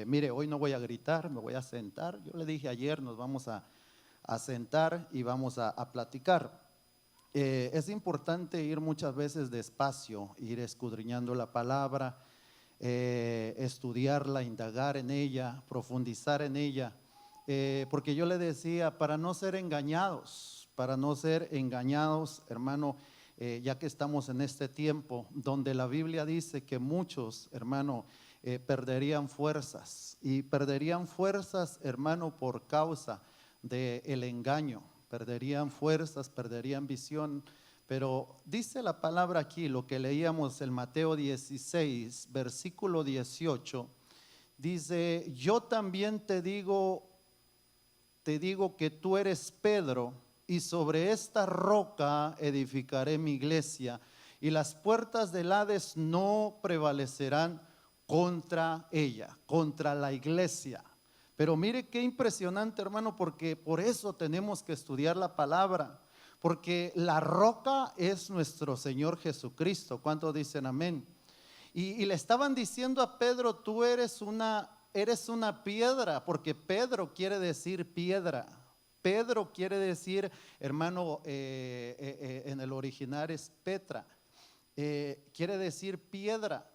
Mire, hoy no voy a gritar, me voy a sentar. Yo le dije ayer, nos vamos a sentar y vamos a platicar. Es importante ir muchas veces despacio, ir escudriñando la palabra, estudiarla, indagar en ella, profundizar en ella, porque yo le decía, para no ser engañados, hermano, ya que estamos en este tiempo donde la Biblia dice que muchos, hermano, perderían fuerzas, y perderían fuerzas, hermano, por causa del engaño, perderían fuerzas, perderían visión. Pero dice la palabra aquí, lo que leíamos en Mateo 16, versículo 18, dice: yo también te digo que tú eres Pedro, y sobre esta roca edificaré mi iglesia, y las puertas del Hades no prevalecerán contra ella, contra la iglesia. Pero mire qué impresionante, hermano, porque por eso tenemos que estudiar la palabra, porque la roca es nuestro Señor Jesucristo. ¿Cuántos dicen amén? Y le estaban diciendo a Pedro: tú eres una piedra, porque Pedro quiere decir piedra. Pedro quiere decir, hermano, en el original es Petra, quiere decir piedra.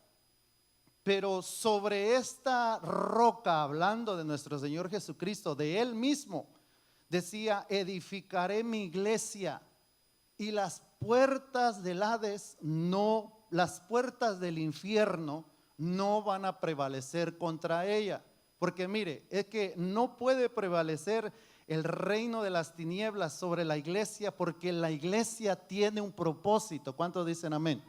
Pero sobre esta roca, hablando de nuestro Señor Jesucristo, de Él mismo, decía: edificaré mi iglesia, y las puertas del Hades no, las puertas del infierno no van a prevalecer contra ella. Porque mire, es que no puede prevalecer el reino de las tinieblas sobre la iglesia, porque la iglesia tiene un propósito. ¿Cuántos dicen amén?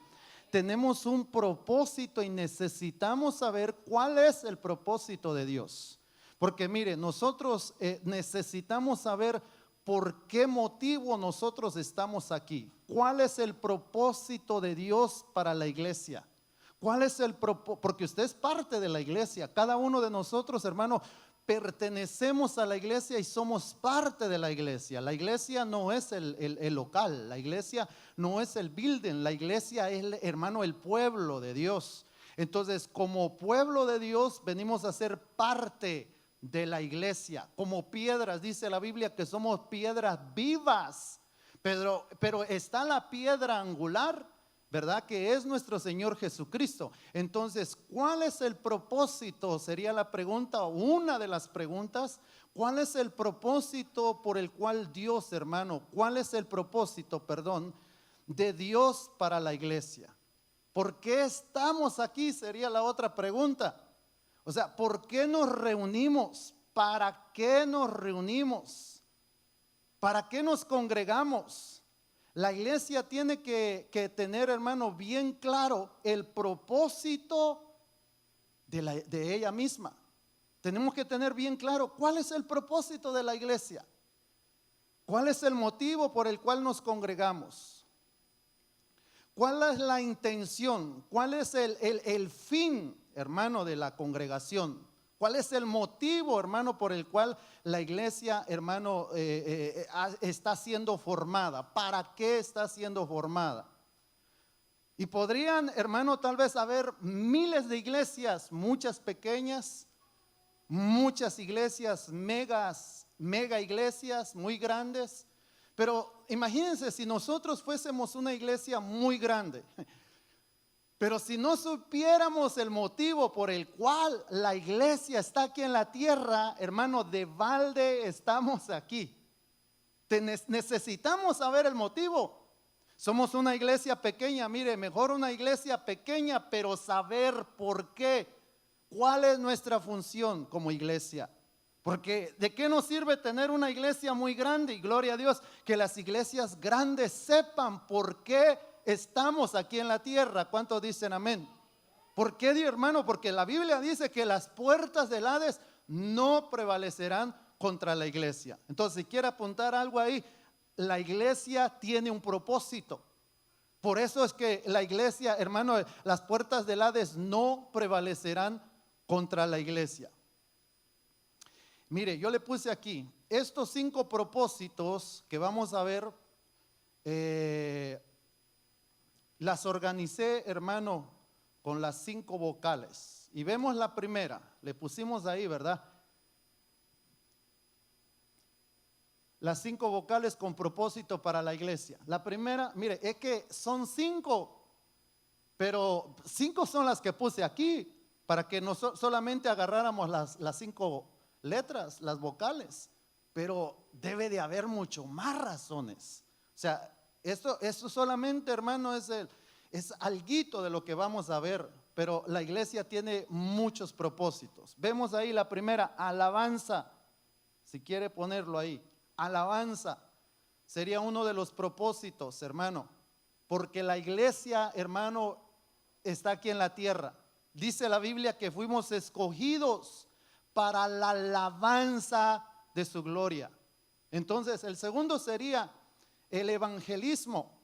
Tenemos un propósito y necesitamos saber cuál es el propósito de Dios. Porque mire, nosotros necesitamos saber por qué motivo nosotros estamos aquí. ¿Cuál es el propósito de Dios para la iglesia? ¿Cuál es el propósito? Porque usted es parte de la iglesia. Cada uno de nosotros, hermano, pertenecemos a la iglesia y somos parte de la iglesia. La iglesia no es el local, la iglesia no es el building, la iglesia es, hermano, el pueblo de Dios. Entonces, como pueblo de Dios, venimos a ser parte de la iglesia. Como piedras, dice la Biblia que somos piedras vivas, pero está la piedra angular, ¿verdad? Que es nuestro Señor Jesucristo. Entonces, ¿cuál es el propósito? Sería la pregunta, una de las preguntas. ¿Cuál es el propósito por el cual Dios, hermano? ¿Cuál es el propósito, perdón, de Dios para la iglesia? ¿Por qué estamos aquí? Sería la otra pregunta. O sea, ¿por qué nos reunimos? ¿Para qué nos reunimos? ¿Para qué nos congregamos? La iglesia tiene que tener, hermano, bien claro el propósito de ella misma. Tenemos que tener bien claro cuál es el propósito de la iglesia. ¿Cuál es el motivo por el cual nos congregamos? ¿Cuál es la intención? ¿Cuál es el fin, hermano, de la congregación? ¿Cuál es el motivo, hermano, por el cual la iglesia, hermano, está siendo formada? ¿Para qué está siendo formada? Y podrían, hermano, tal vez haber miles de iglesias, muchas pequeñas, muchas iglesias, mega iglesias muy grandes. Pero imagínense si nosotros fuésemos una iglesia muy grande, pero si no supiéramos el motivo por el cual la iglesia está aquí en la tierra, hermano, de balde estamos aquí. Necesitamos saber el motivo. Somos una iglesia pequeña, mire, mejor una iglesia pequeña, pero saber por qué. ¿Cuál es nuestra función como iglesia? Porque ¿de qué nos sirve tener una iglesia muy grande? Y gloria a Dios, que las iglesias grandes sepan por qué estamos aquí en la tierra. ¿Cuántos dicen amén? ¿Por qué, Dios, hermano? Porque la Biblia dice que las puertas del Hades no prevalecerán contra la iglesia. Entonces, si quiere apuntar algo ahí, la iglesia tiene un propósito. Por eso es que la iglesia, hermano, las puertas del Hades no prevalecerán contra la iglesia. Mire, yo le puse aquí estos 5 propósitos que vamos a ver, las organicé, hermano, con las 5 vocales. Y vemos la primera. le pusimos ahí, ¿verdad? Las 5 vocales con propósito para la iglesia. La primera, mire, es que son 5, pero 5 son las que puse aquí, para que no solamente agarráramos las 5 letras, las vocales, pero debe de haber mucho más razones. O sea, esto solamente, hermano, es alguito de lo que vamos a ver, pero la iglesia tiene muchos propósitos. Vemos ahí la primera, alabanza, si quiere ponerlo ahí. Alabanza sería uno de los propósitos, hermano, porque la iglesia, hermano, está aquí en la tierra. Dice la Biblia que fuimos escogidos para la alabanza de su gloria. Entonces, el segundo sería el evangelismo.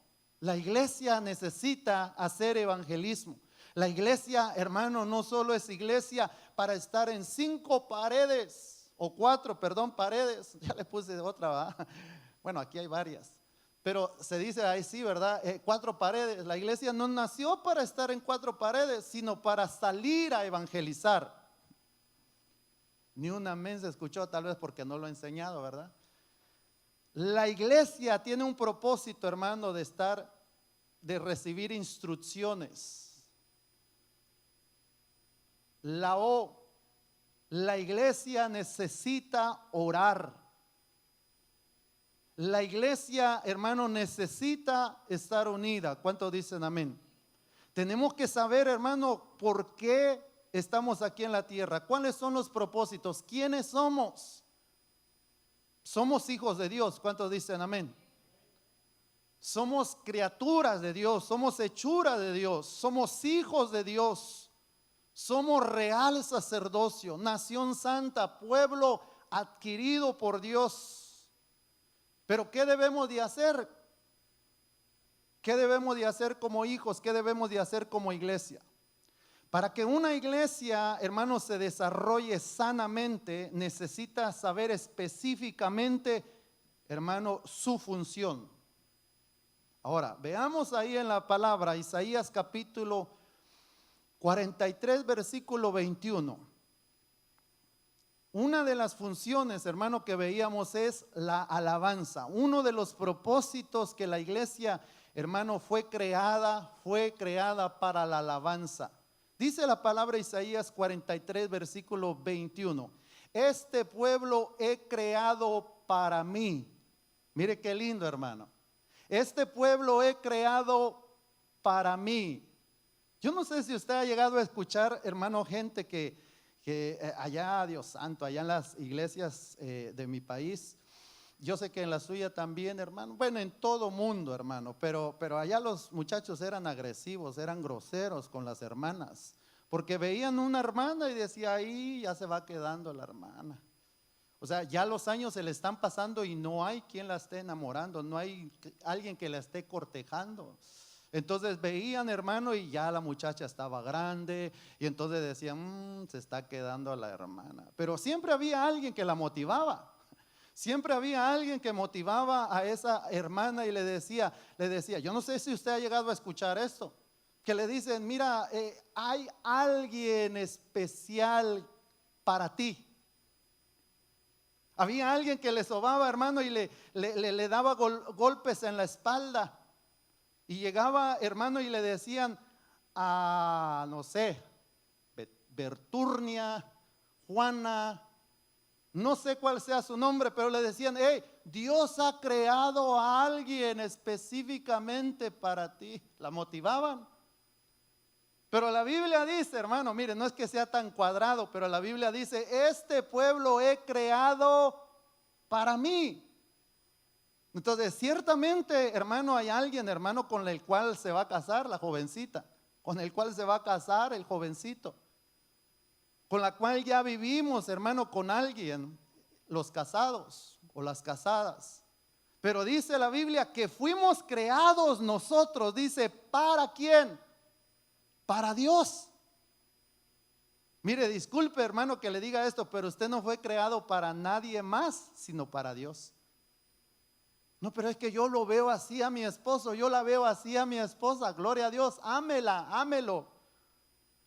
La iglesia necesita hacer evangelismo. La iglesia, hermano, no solo es iglesia para estar en 5 paredes, o 4, perdón, paredes, ya le puse otra, ¿verdad? Bueno, aquí hay varias, pero se dice ahí sí, ¿verdad? 4 paredes. La iglesia no nació para estar en 4 paredes, sino para salir a evangelizar. Ni un amén se escuchó, tal vez porque no lo he enseñado, ¿verdad? La iglesia tiene un propósito, hermano, de recibir instrucciones. La iglesia necesita orar. La iglesia, hermano, necesita estar unida. ¿Cuántos dicen amén? Tenemos que saber, hermano, por qué estamos aquí en la tierra. ¿Cuáles son los propósitos? ¿Quiénes somos? Somos hijos de Dios. ¿Cuántos dicen amén? Somos criaturas de Dios, somos hechura de Dios, somos hijos de Dios. Somos real sacerdocio, nación santa, pueblo adquirido por Dios. Pero ¿qué debemos de hacer? ¿Qué debemos de hacer como hijos? ¿Qué debemos de hacer como iglesia? Para que una iglesia, hermanos, se desarrolle sanamente, necesita saber específicamente, hermano, su función. Ahora, veamos ahí en la palabra, Isaías capítulo 43, versículo 21. Una de las funciones, hermano, que veíamos es la alabanza. Uno de los propósitos que la iglesia, hermano, fue creada para la alabanza. Dice la palabra Isaías 43, versículo 21. Este pueblo he creado para mí. Mire qué lindo, hermano. Este pueblo he creado para mí. Yo no sé si usted ha llegado a escuchar, hermano, gente que allá, Dios santo, allá en las iglesias de mi país, yo sé que en la suya también, hermano, bueno, en todo mundo, hermano, pero allá los muchachos eran agresivos, eran groseros con las hermanas, porque veían una hermana y decía, ahí ya se va quedando la hermana. O sea, ya los años se le están pasando y no hay quien la esté enamorando, no hay alguien que la esté cortejando. Entonces veían, hermano, y ya la muchacha estaba grande y entonces decían, se está quedando la hermana. Pero siempre había alguien que la motivaba. Siempre había alguien que motivaba a esa hermana y le decía, yo no sé si usted ha llegado a escuchar esto, que le dicen, mira, hay alguien especial para ti. Había alguien que le sobaba, hermano, y le daba golpes en la espalda. Y llegaba, hermano, y le decían a, no sé, Berturnia, Juana, no sé cuál sea su nombre, pero le decían, hey, Dios ha creado a alguien específicamente para ti. La motivaban. Pero la Biblia dice, hermano, mire, no es que sea tan cuadrado, pero la Biblia dice, este pueblo he creado para mí. Entonces, ciertamente, hermano, hay alguien, hermano, con el cual se va a casar la jovencita, con el cual se va a casar el jovencito, con la cual ya vivimos, hermano, con alguien, los casados o las casadas. Pero dice la Biblia que fuimos creados nosotros, dice, ¿para quién? Para Dios. Mire, disculpe, hermano, que le diga esto, pero usted no fue creado para nadie más, sino para Dios. No, pero es que yo lo veo así a mi esposo, yo la veo así a mi esposa, gloria a Dios, ámela, ámelo.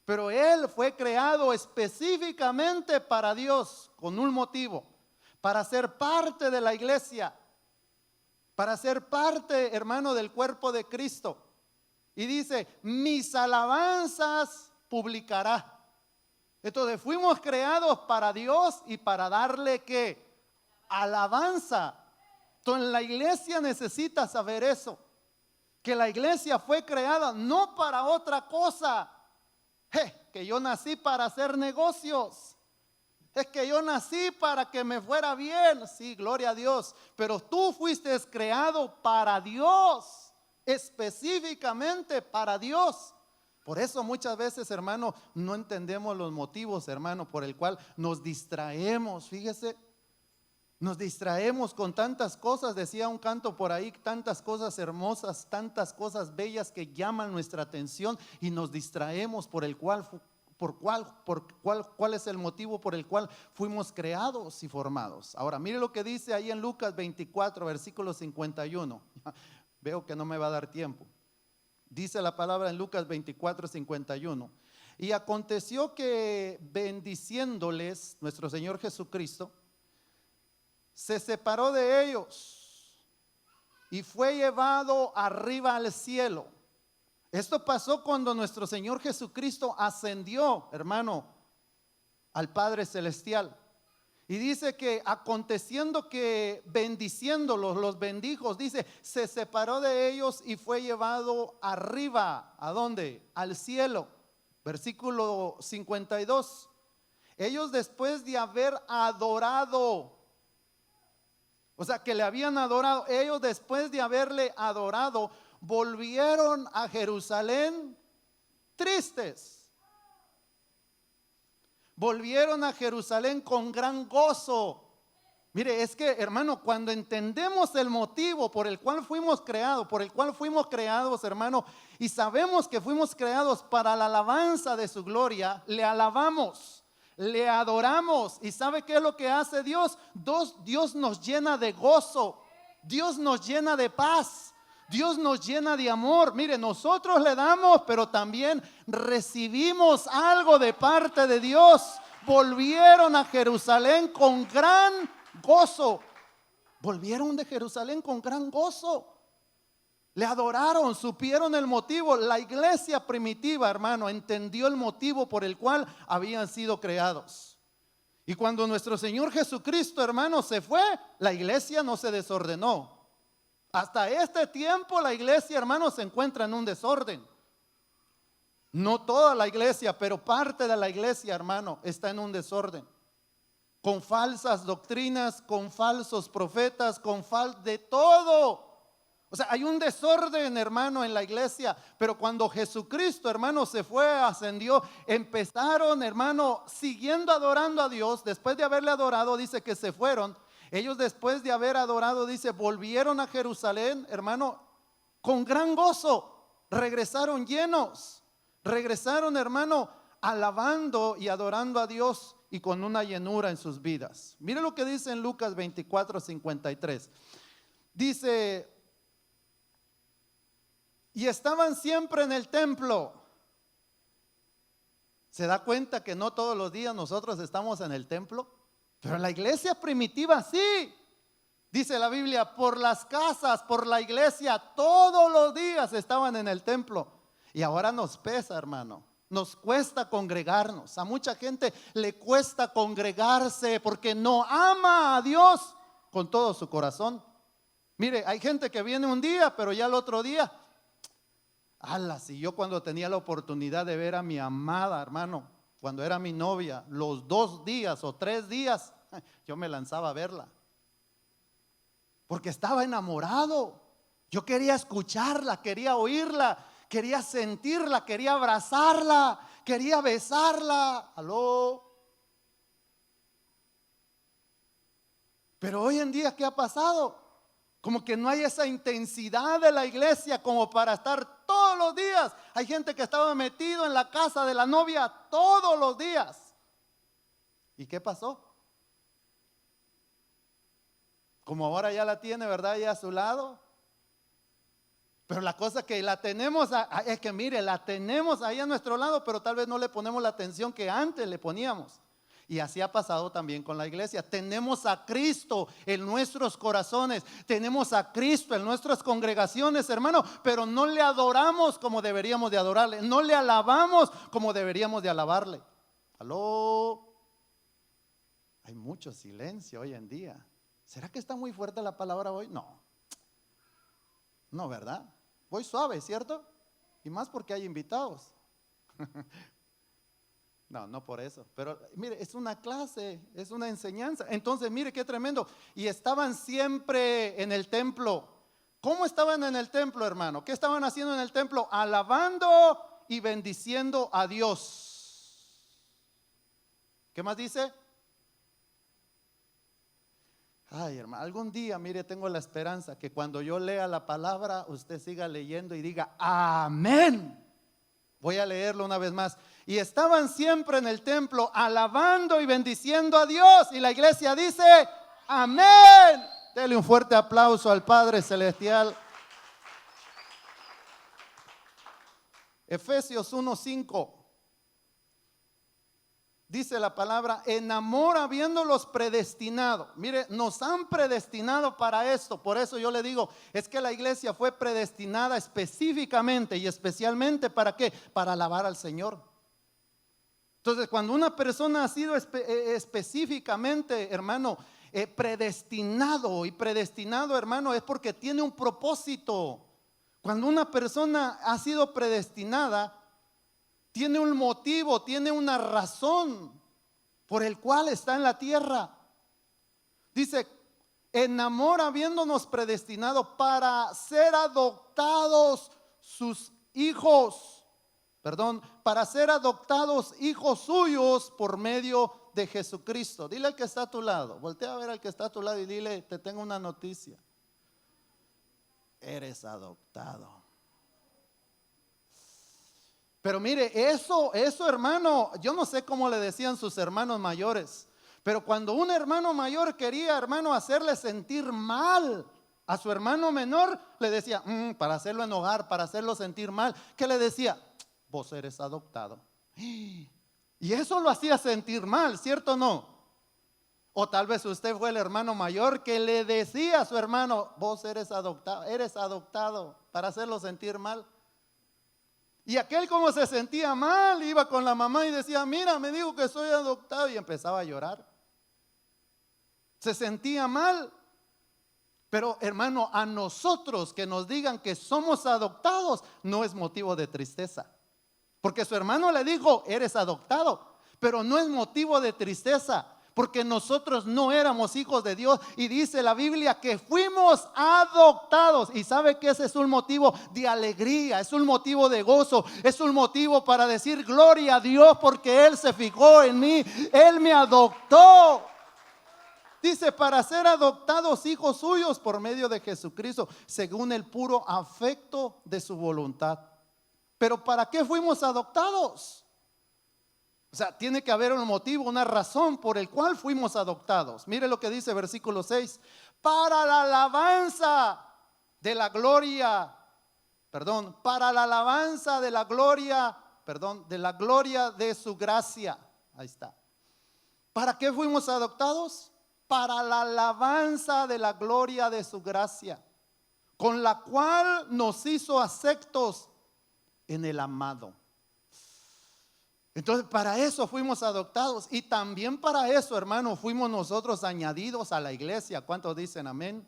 Pero él fue creado específicamente para Dios, con un motivo, para ser parte de la iglesia, para ser parte, hermano, del cuerpo de Cristo. Y dice, mis alabanzas publicará. Entonces fuimos creados para Dios y para darle ¿qué? Alabanza. Entonces la iglesia necesita saber eso, que la iglesia fue creada no para otra cosa. Que yo nací para hacer negocios. Es que yo nací para que me fuera bien. Sí, gloria a Dios. Pero tú fuiste creado para Dios, específicamente para Dios. Por eso muchas veces, hermano, no entendemos los motivos, hermano, por el cual nos distraemos. Fíjese, nos distraemos con tantas cosas, decía un canto por ahí, tantas cosas hermosas, tantas cosas bellas que llaman nuestra atención y nos distraemos ¿cuál es el motivo por el cual fuimos creados y formados? Ahora, mire lo que dice ahí en Lucas 24, versículo 51. Veo que no me va a dar tiempo. Dice la palabra en Lucas 24, 51. Y aconteció que bendiciéndoles nuestro Señor Jesucristo, se separó de ellos y fue llevado arriba al cielo. Esto pasó cuando nuestro Señor Jesucristo ascendió, hermano, al Padre Celestial. Y dice que aconteciendo que bendiciéndolos, los bendijo, dice, se separó de ellos y fue llevado arriba. ¿A dónde? Al cielo. Versículo 52. Ellos después de haber adorado, o sea que le habían adorado, ellos después de haberle adorado, volvieron a Jerusalén tristes. Volvieron a Jerusalén con gran gozo. Mire, es que, hermano, cuando entendemos el motivo por el cual fuimos creados, hermano, y sabemos que fuimos creados para la alabanza de su gloria, le alabamos. Le adoramos. ¿Y sabe qué es lo que hace Dios? Dios nos llena de gozo. Dios nos llena de paz. Dios nos llena de amor. Mire, nosotros le damos, pero también recibimos algo de parte de Dios. Volvieron a Jerusalén con gran gozo. Volvieron de Jerusalén con gran gozo. Le adoraron, supieron el motivo. La iglesia primitiva, hermano, entendió el motivo por el cual habían sido creados. Y cuando nuestro Señor Jesucristo, hermano, se fue, la iglesia no se desordenó. Hasta este tiempo la iglesia, hermano, se encuentra en un desorden. No toda la iglesia, pero parte de la iglesia, hermano, está en un desorden. Con falsas doctrinas, con falsos profetas, de todo. O sea, hay un desorden, hermano, en la iglesia. Pero cuando Jesucristo, hermano, se fue, ascendió, empezaron, hermano, siguiendo adorando a Dios. Después de haberle adorado, dice que se fueron. Ellos después de haber adorado, dice, volvieron a Jerusalén, hermano, con gran gozo. Regresaron llenos. Regresaron, hermano, alabando y adorando a Dios y con una llenura en sus vidas. Mire lo que dice en Lucas 24, 53. Dice, y estaban siempre en el templo. ¿Se da cuenta que no todos los días nosotros estamos en el templo? Pero en la iglesia primitiva sí. Dice la Biblia, por las casas, por la iglesia, todos los días estaban en el templo. Y ahora nos pesa, hermano. Nos cuesta congregarnos. A mucha gente le cuesta congregarse porque no ama a Dios con todo su corazón. Mire, hay gente que viene un día, pero ya el otro día, si yo cuando tenía la oportunidad de ver a mi amada, hermano, cuando era mi novia, los 2 días o 3 días, yo me lanzaba a verla. Porque estaba enamorado. Yo quería escucharla, quería oírla, quería sentirla, quería abrazarla, quería besarla. ¿Aló? Pero hoy en día, ¿qué ha pasado? Como que no hay esa intensidad de la iglesia como para estar todos los días. Hay gente que estaba metido en la casa de la novia todos los días. ¿Y qué pasó? Como ahora ya la tiene, ¿verdad? Ya a su lado. Pero la cosa que la tenemos, es que mire, la tenemos ahí a nuestro lado, pero tal vez no le ponemos la atención que antes le poníamos. Y así ha pasado también con la iglesia. Tenemos a Cristo en nuestros corazones, tenemos a Cristo en nuestras congregaciones, hermano, pero no le adoramos como deberíamos de adorarle, no le alabamos como deberíamos de alabarle. Aló, hay mucho silencio hoy en día. ¿Será que está muy fuerte la palabra hoy? No, ¿verdad? Voy suave, ¿cierto? Y más porque hay invitados. No por eso. Pero mire, es una clase, es una enseñanza. Entonces, mire qué tremendo. Y estaban siempre en el templo. ¿Cómo estaban en el templo, hermano? ¿Qué estaban haciendo en el templo? Alabando y bendiciendo a Dios. ¿Qué más dice? Ay, hermano, algún día, mire, tengo la esperanza que cuando yo lea la palabra, usted siga leyendo y diga, amén. Voy a leerlo una vez más. Y estaban siempre en el templo alabando y bendiciendo a Dios. Y la iglesia dice, amén. Dele un fuerte aplauso al Padre Celestial. Efesios 1:5. Dice la palabra, en amor habiéndolos predestinado. Mire, nos han predestinado para esto. Por eso yo le digo, es que la iglesia fue predestinada específicamente y especialmente ¿para qué? Para alabar al Señor. Entonces, cuando una persona ha sido específicamente, hermano, predestinado, y predestinado, hermano, es porque tiene un propósito. Cuando una persona ha sido predestinada, tiene un motivo, tiene una razón por el cual está en la tierra. Dice, en amor habiéndonos predestinado para ser adoptados sus hijos, para ser adoptados hijos suyos por medio de Jesucristo. Dile al que está a tu lado, voltea a ver al que está a tu lado y dile, te tengo una noticia. Eres adoptado. Pero mire, eso hermano, yo no sé cómo le decían sus hermanos mayores, pero cuando un hermano mayor quería, hermano, hacerle sentir mal a su hermano menor, le decía, para hacerlo enojar, para hacerlo sentir mal, ¿qué le decía? Vos eres adoptado. Y eso lo hacía sentir mal, ¿cierto o no? O tal vez usted fue el hermano mayor que le decía a su hermano, vos eres adoptado, para hacerlo sentir mal. Y aquel, como se sentía mal, iba con la mamá y decía, mira, me dijo que soy adoptado, y empezaba a llorar. Se sentía mal. Pero hermano, a nosotros que nos digan que somos adoptados no es motivo de tristeza, porque su hermano le dijo, eres adoptado, pero no es motivo de tristeza, porque nosotros no éramos hijos de Dios. Y dice la Biblia que fuimos adoptados. Y sabe que ese es un motivo de alegría, es un motivo de gozo, es un motivo para decir gloria a Dios, porque Él se fijó en mí, Él me adoptó. Dice, para ser adoptados hijos suyos por medio de Jesucristo, según el puro afecto de su voluntad. Pero ¿para qué fuimos adoptados? O sea, tiene que haber un motivo, una razón por el cual fuimos adoptados. Mire lo que dice versículo 6. Para la alabanza de la gloria, para la alabanza de la gloria, de la gloria de su gracia. Ahí está. ¿Para qué fuimos adoptados? Para la alabanza de la gloria de su gracia, con la cual nos hizo aceptos en el amado. Entonces, para eso fuimos adoptados, y también para eso, hermano, fuimos nosotros añadidos a la iglesia. ¿Cuántos dicen amén?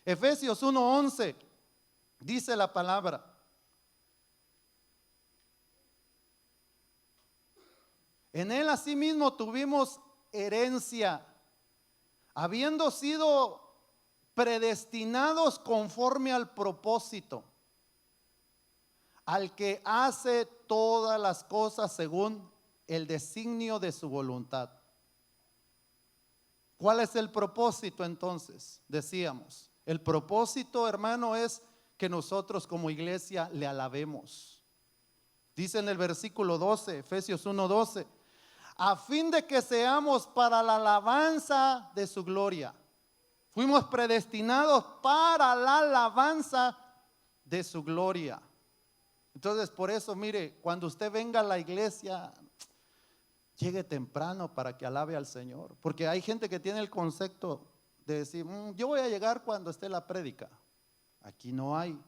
Efesios 1:11 dice la palabra: en él asimismo tuvimos herencia, habiendo sido predestinados conforme al propósito, al que hace todas las cosas según el designio de su voluntad. ¿Cuál es el propósito entonces? Decíamos, el propósito, hermano, es que nosotros como iglesia le alabemos. Dice en el versículo 12, Efesios 1:12, a fin de que seamos para la alabanza de su gloria. Fuimos predestinados para la alabanza de su gloria. Entonces, por eso, mire, cuando usted venga a la iglesia, llegue temprano para que alabe al Señor. Porque hay gente que tiene el concepto de decir, yo voy a llegar cuando esté la prédica. Aquí no hay.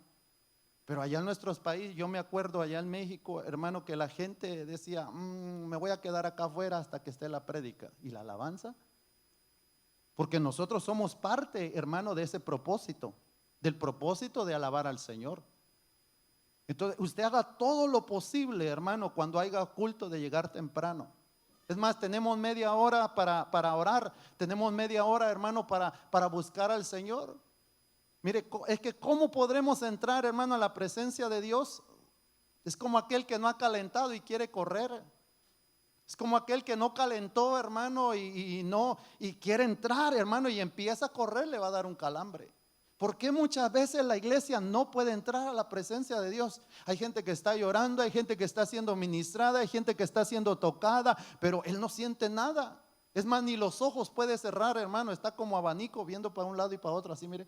Pero allá en nuestros países, yo me acuerdo allá en México, hermano, que la gente decía, me voy a quedar acá afuera hasta que esté la prédica. ¿Y la alabanza? Porque nosotros somos parte, hermano, de ese propósito, del propósito de alabar al Señor. Entonces, usted haga todo lo posible, hermano, cuando haya culto, de llegar temprano. Es más, tenemos media hora para orar, tenemos media hora, hermano, para buscar al Señor. Mire, es que ¿cómo podremos entrar, hermano, a la presencia de Dios? Es como aquel que no ha calentado y quiere correr. Es como aquel que no calentó, hermano, y quiere entrar, hermano, y empieza a correr, le va a dar un calambre. ¿Por qué muchas veces la iglesia no puede entrar a la presencia de Dios? Hay gente que está llorando, hay gente que está siendo ministrada, hay gente que está siendo tocada, pero él no siente nada. Es más, ni los ojos puede cerrar, hermano, está como abanico viendo para un lado y para otro, así mire.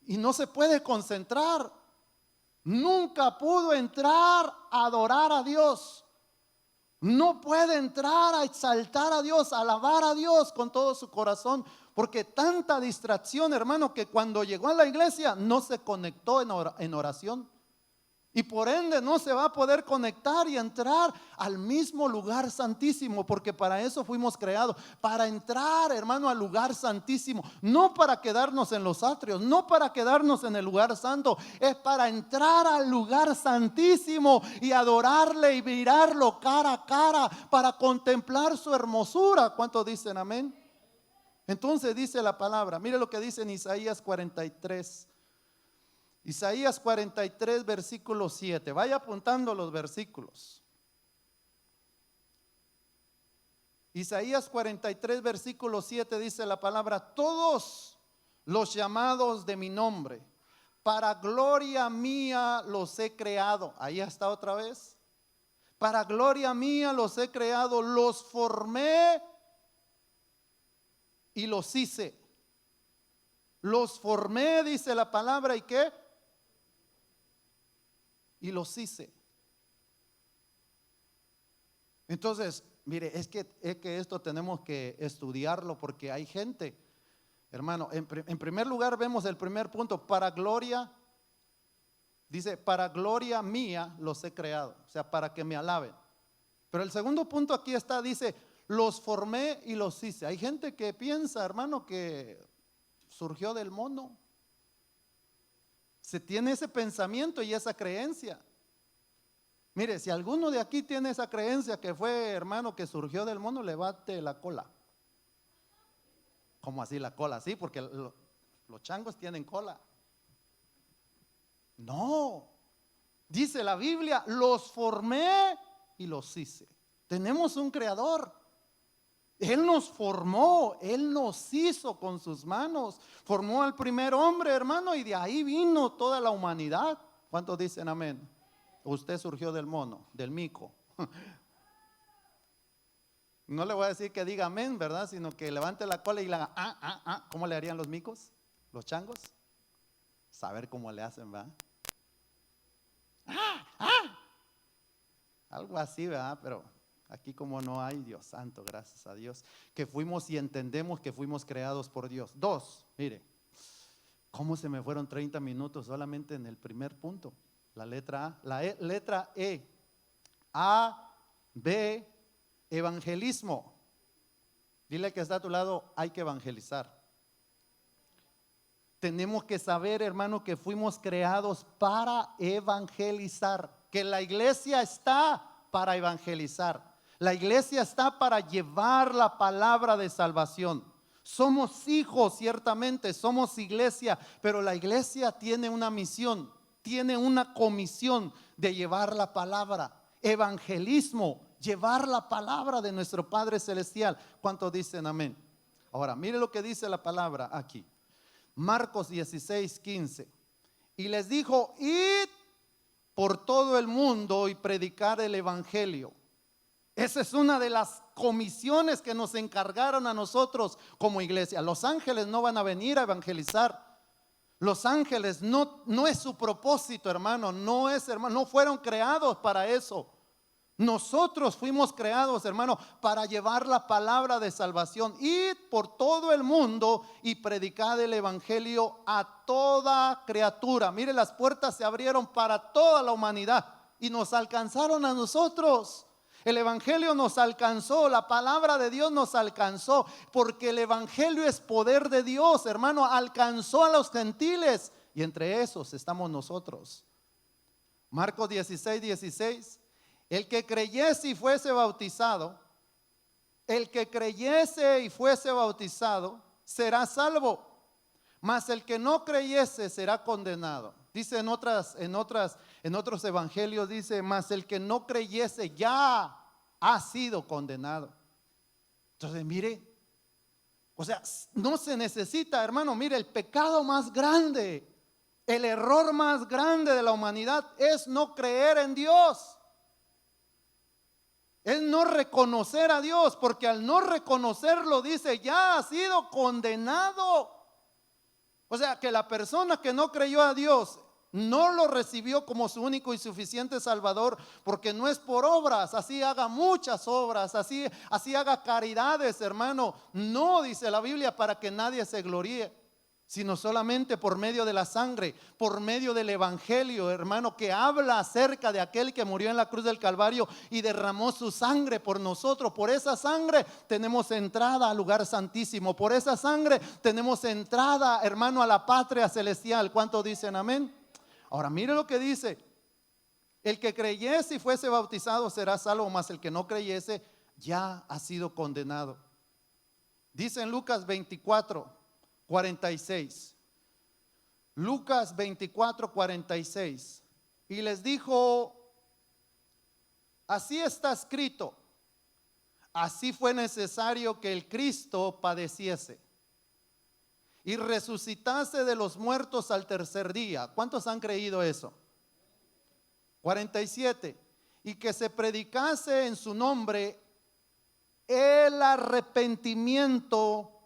Y no se puede concentrar. Nunca pudo entrar a adorar a Dios. No puede entrar a exaltar a Dios, a alabar a Dios con todo su corazón, porque tanta distracción, hermano, que cuando llegó a la iglesia no se conectó en oración. Y por ende no se va a poder conectar y entrar al mismo lugar santísimo, porque para eso fuimos creados, para entrar, hermano, al lugar santísimo, no para quedarnos en los atrios, no para quedarnos en el lugar santo, es para entrar al lugar santísimo y adorarle y mirarlo cara a cara, para contemplar su hermosura. ¿Cuántos dicen amén? Entonces dice la palabra, mire lo que dice en Isaías 43. Isaías 43, versículo 7. Vaya apuntando los versículos. Isaías 43, versículo 7 dice la palabra: todos los llamados de mi nombre, para gloria mía los he creado. Ahí está otra vez. Para gloria mía los he creado, los formé y los hice. Los formé, dice la palabra, ¿y qué? Y los hice. Entonces, mire, es que esto tenemos que estudiarlo, porque hay gente, hermano, en primer lugar vemos el primer punto, para gloria, dice, para gloria mía los he creado, o sea, para que me alaben. Pero el segundo punto aquí está, dice, los formé y los hice. Hay gente que piensa, hermano, que surgió del mono. Se tiene ese pensamiento y esa creencia. Mire, si alguno de aquí tiene esa creencia que fue, hermano, que surgió del mono, levante la cola. ¿Cómo así la cola? Sí, porque los changos tienen cola. No, dice la Biblia, los formé y los hice. Tenemos un creador. Él nos formó, Él nos hizo con sus manos. Formó al primer hombre, hermano, y de ahí vino toda la humanidad. ¿Cuántos dicen amén? Usted surgió del mono, del mico. No le voy a decir que diga amén, ¿verdad? Sino que levante la cola y le haga ¿Cómo le harían los micos? ¿Los changos? Saber cómo le hacen, ¿verdad? Algo así, ¿verdad? Pero aquí como no hay, Dios santo, gracias a Dios, que fuimos y entendemos que fuimos creados por Dios. Dos, mire, ¿cómo se me fueron 30 minutos solamente en el primer punto? La letra A, letra E. A, B, evangelismo. Dile que está a tu lado, hay que evangelizar. Tenemos que saber, hermano, que fuimos creados para evangelizar, que la iglesia está para evangelizar. La iglesia está para llevar la palabra de salvación. Somos hijos, ciertamente, somos iglesia, pero la iglesia tiene una misión, tiene una comisión de llevar la palabra. Evangelismo, llevar la palabra de nuestro Padre Celestial. ¿Cuántos dicen amén? Ahora, mire lo que dice la palabra aquí. Marcos 16, 15. Y les dijo, id por todo el mundo y predicar el evangelio. Esa es una de las comisiones que nos encargaron a nosotros como iglesia. Los ángeles no van a venir a evangelizar. Los ángeles no es su propósito, hermano, no fueron creados para eso. Nosotros fuimos creados, hermano, para llevar la palabra de salvación. Id por todo el mundo y predicad el evangelio a toda criatura. Mire, las puertas se abrieron para toda la humanidad y nos alcanzaron a nosotros. El evangelio nos alcanzó, la palabra de Dios nos alcanzó, porque el evangelio es poder de Dios, hermano. Alcanzó a los gentiles y entre esos estamos nosotros. Marcos 16:16. El que creyese y fuese bautizado, será salvo, mas el que no creyese será condenado. Dice en otros evangelios, dice, mas el que no creyese ya ha sido condenado. Entonces, mire, o sea, no se necesita, hermano, mire, el pecado más grande, el error más grande de la humanidad es no creer en Dios. Es no reconocer a Dios, porque al no reconocerlo, dice, ya ha sido condenado. O sea, que la persona que no creyó a Dios no lo recibió como su único y suficiente Salvador, porque no es por obras, así haga muchas obras, así haga caridades, hermano. No, dice la Biblia, para que nadie se gloríe, sino solamente por medio de la sangre, por medio del evangelio, hermano, que habla acerca de aquel que murió en la cruz del Calvario y derramó su sangre por nosotros. Por esa sangre tenemos entrada al lugar santísimo, por esa sangre tenemos entrada, hermano, a la patria celestial. ¿Cuántos dicen amén? Ahora mire lo que dice: el que creyese y fuese bautizado será salvo, mas el que no creyese ya ha sido condenado. Dice en Lucas 24:46. Lucas 24:46. Y les dijo: así está escrito, así fue necesario que el Cristo padeciese y resucitase de los muertos al tercer día. ¿Cuántos han creído eso? 47. Y que se predicase en su nombre el arrepentimiento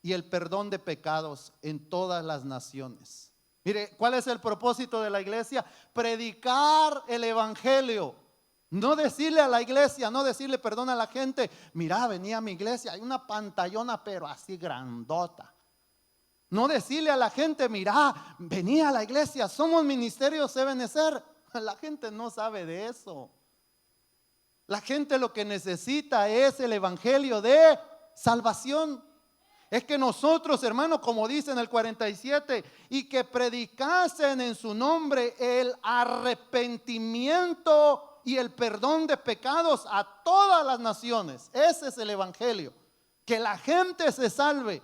y el perdón de pecados en todas las naciones. Mire, ¿cuál es el propósito de la iglesia? Predicar el evangelio. No decirle a la iglesia, no decirle, perdón, a la gente: mira, venía a mi iglesia, hay una pantallona pero así grandota. No decirle a la gente: mira, venía a la iglesia, somos Ministerio Ebenecer. La gente no sabe de eso. La gente lo que necesita es el evangelio de salvación. Es que nosotros, hermano, como dice en el 47, y que predicasen en su nombre el arrepentimiento y el perdón de pecados a todas las naciones. Ese es el evangelio. Que la gente se salve,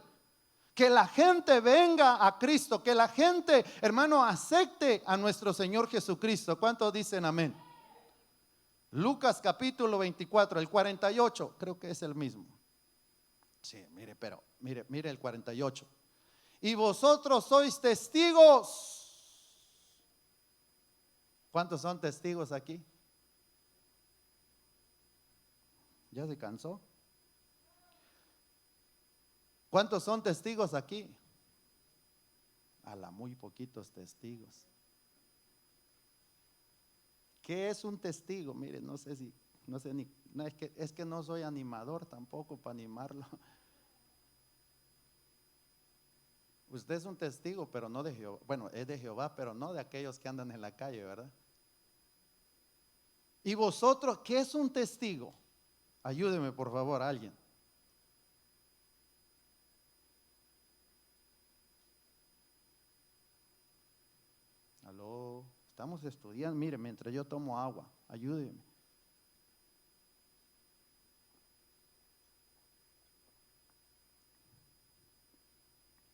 que la gente venga a Cristo, que la gente, hermano, acepte a nuestro Señor Jesucristo. ¿Cuántos dicen amén? Lucas capítulo 24, el 48, creo que es el mismo. Sí, mire, pero mire el 48. Y vosotros sois testigos. ¿Cuántos son testigos aquí? ¿Ya se cansó? ¿Cuántos son testigos aquí? Muy poquitos testigos. ¿Qué es un testigo? Mire, no sé, es que no soy animador tampoco para animarlo. Usted es un testigo, pero no de Jehová. Bueno, es de Jehová, pero no de aquellos que andan en la calle, ¿verdad? ¿Y vosotros qué es un testigo? Ayúdeme, por favor, alguien. Aló, estamos estudiando. Mire, mientras yo tomo agua, ayúdeme.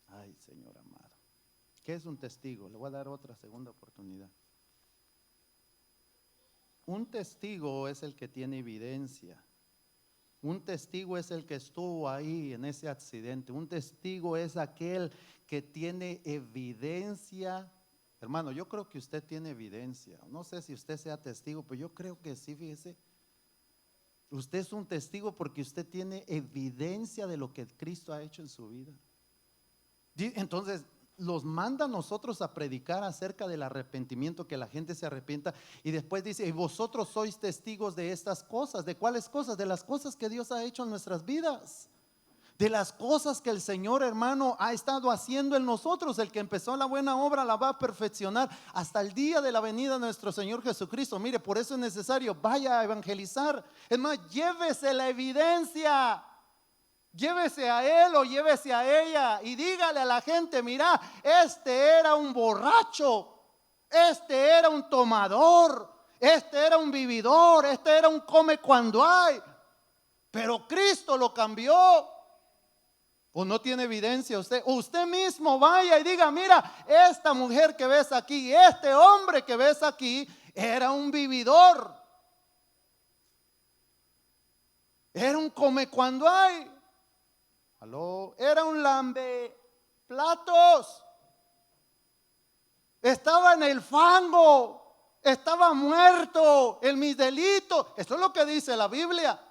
Ay, Señor amado. ¿Qué es un testigo? Le voy a dar otra segunda oportunidad. Un testigo es el que tiene evidencia. Un testigo es el que estuvo ahí en ese accidente. Un testigo es aquel que tiene evidencia. Hermano, yo creo que usted tiene evidencia. No sé si usted sea testigo, pero yo creo que sí, fíjese. Usted es un testigo porque usted tiene evidencia de lo que Cristo ha hecho en su vida. Entonces, los manda a nosotros a predicar acerca del arrepentimiento, que la gente se arrepienta, y después dice, y vosotros sois testigos de estas cosas. ¿De cuáles cosas? De las cosas que Dios ha hecho en nuestras vidas, de las cosas que el Señor, hermano, ha estado haciendo en nosotros. El que empezó la buena obra la va a perfeccionar hasta el día de la venida de nuestro Señor Jesucristo. Mire, por eso es necesario, vaya a evangelizar. Es más, llévese la evidencia, llévese a él o llévese a ella y dígale a la gente, mira, este era un borracho, este era un tomador, este era un vividor, este era un come cuando hay, pero Cristo lo cambió. ¿O no tiene evidencia usted? O usted mismo vaya y diga, mira, esta mujer que ves aquí, este hombre que ves aquí, era un vividor, era un come cuando hay. ¿Aló? Era un lambe platos, estaba en el fango, estaba muerto en mis delitos. Esto es lo que dice la Biblia.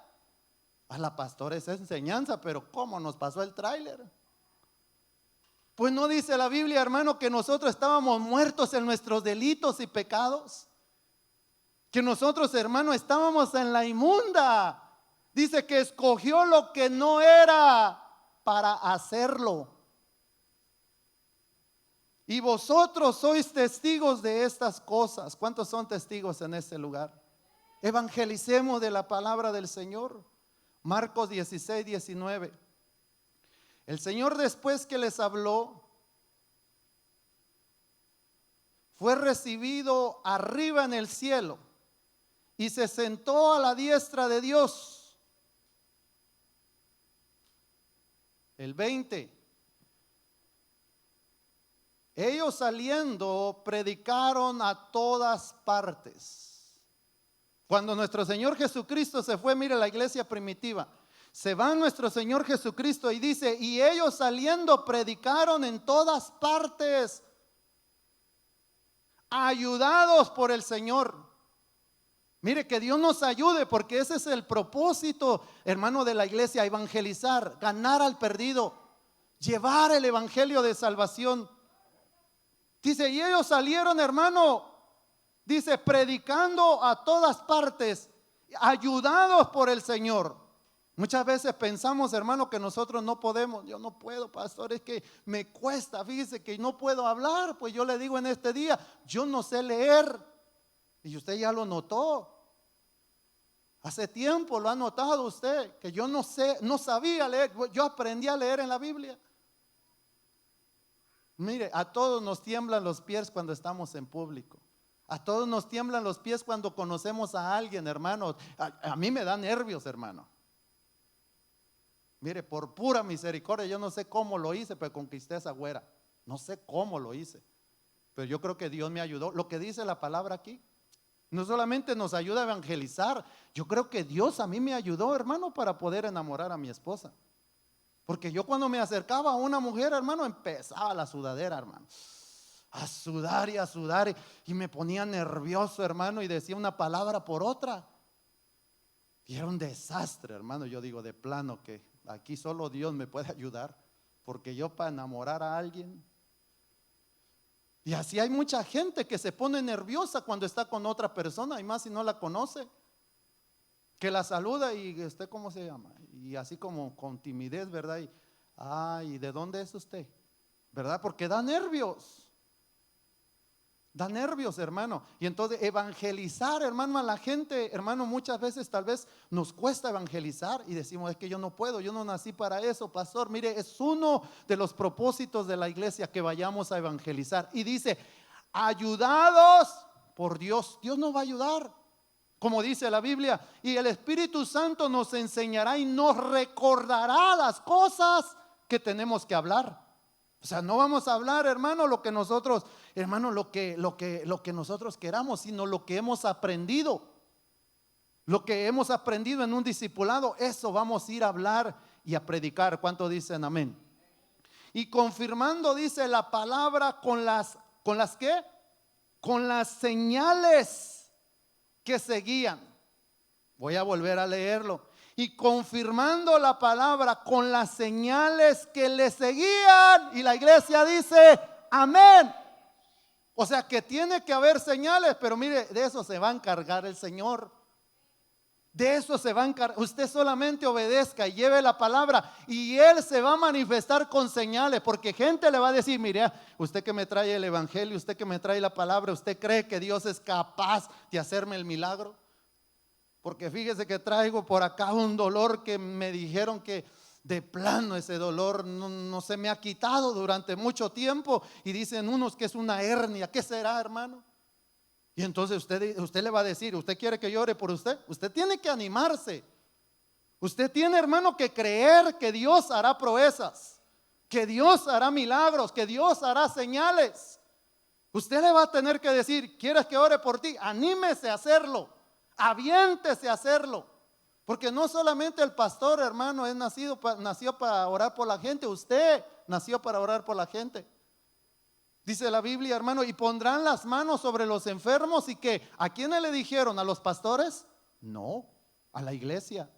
A la pastora es enseñanza, pero ¿cómo nos pasó el tráiler? Pues no dice la Biblia, hermano, que nosotros estábamos muertos en nuestros delitos y pecados, que nosotros, hermano, estábamos en la inmunda. Dice que escogió lo que no era para hacerlo. Y vosotros sois testigos de estas cosas. ¿Cuántos son testigos en este lugar? Evangelicemos de la palabra del Señor. Marcos 16, 19. El Señor, después que les habló, fue recibido arriba en el cielo y se sentó a la diestra de Dios. El 20. Ellos saliendo predicaron a todas partes. Cuando nuestro Señor Jesucristo se fue, mire la iglesia primitiva, se va nuestro Señor Jesucristo y dice, y ellos saliendo predicaron en todas partes, ayudados por el Señor. Mire, que Dios nos ayude, porque ese es el propósito, hermano, de la iglesia: evangelizar, ganar al perdido, llevar el evangelio de salvación. Dice, y ellos salieron, hermano, dice, predicando a todas partes, ayudados por el Señor. Muchas veces pensamos, hermano, que nosotros no podemos. Yo no puedo, pastor, es que me cuesta, fíjese que no puedo hablar. Pues yo le digo en este día, yo no sé leer. Y usted ya lo notó. Hace tiempo lo ha notado usted, que yo no sé, no sabía leer. Yo aprendí a leer en la Biblia. Mire, a todos nos tiemblan los pies cuando estamos en público. A todos nos tiemblan los pies cuando conocemos a alguien, hermano. A mí me da nervios, hermano. Mire, por pura misericordia, yo no sé cómo lo hice, pero conquisté a esa güera. No sé cómo lo hice, pero yo creo que Dios me ayudó. Lo que dice la palabra aquí, no solamente nos ayuda a evangelizar, yo creo que Dios a mí me ayudó, hermano, para poder enamorar a mi esposa. Porque yo cuando me acercaba a una mujer, hermano, empezaba la sudadera, hermano. A sudar y me ponía nervioso, hermano, y decía una palabra por otra y era un desastre, hermano. Yo digo, de plano que aquí solo Dios me puede ayudar, porque yo para enamorar a alguien. Y así hay mucha gente que se pone nerviosa cuando está con otra persona, y más si no la conoce, que la saluda y usted, ¿cómo se llama? Y así como con timidez, ¿verdad? Y, ay, ¿de dónde es usted? ¿Verdad? Porque da nervios. Da nervios, hermano. Y entonces evangelizar, hermano, a la gente, hermano, muchas veces tal vez nos cuesta evangelizar y decimos, es que yo no puedo, yo no nací para eso, pastor. Mire, es uno de los propósitos de la iglesia que vayamos a evangelizar. Y dice, ayudados por Dios. Dios nos va a ayudar, como dice la Biblia, y el Espíritu Santo nos enseñará y nos recordará las cosas que tenemos que hablar. O sea, no vamos a hablar, hermano, lo que nosotros, hermano, lo que nosotros queramos, sino lo que hemos aprendido. Lo que hemos aprendido en un discipulado, eso vamos a ir a hablar y a predicar. ¿Cuánto dicen amén? Y confirmando, dice la palabra, ¿con las qué? Con las señales que seguían. Voy a volver a leerlo. Y confirmando la palabra con las señales que le seguían. Y la iglesia dice, Amén. O sea que tiene que haber señales, pero mire, de eso se va a encargar el Señor. De eso se va a encargar. Usted solamente obedezca y lleve la palabra y Él se va a manifestar con señales, porque gente le va a decir: mire, usted que me trae el evangelio, usted que me trae la palabra, ¿usted cree que Dios es capaz de hacerme el milagro? Porque fíjese que traigo por acá un dolor que me dijeron que de plano ese dolor no se me ha quitado durante mucho tiempo, y dicen unos que es una hernia. ¿Qué será, hermano? Y entonces usted le va a decir: ¿usted quiere que llore por usted? Usted tiene que animarse. Usted tiene, hermano, que creer que Dios hará proezas, que Dios hará milagros, que Dios hará señales. Usted le va a tener que decir: ¿quieres que ore por ti? Anímese a hacerlo, aviéntese a hacerlo. Porque no solamente el pastor, hermano, nació para orar por la gente. Usted nació para orar por la gente. Dice la Biblia, hermano: y pondrán las manos sobre los enfermos. ¿Y qué? ¿A quiénes le dijeron? ¿A los pastores? No, a la iglesia.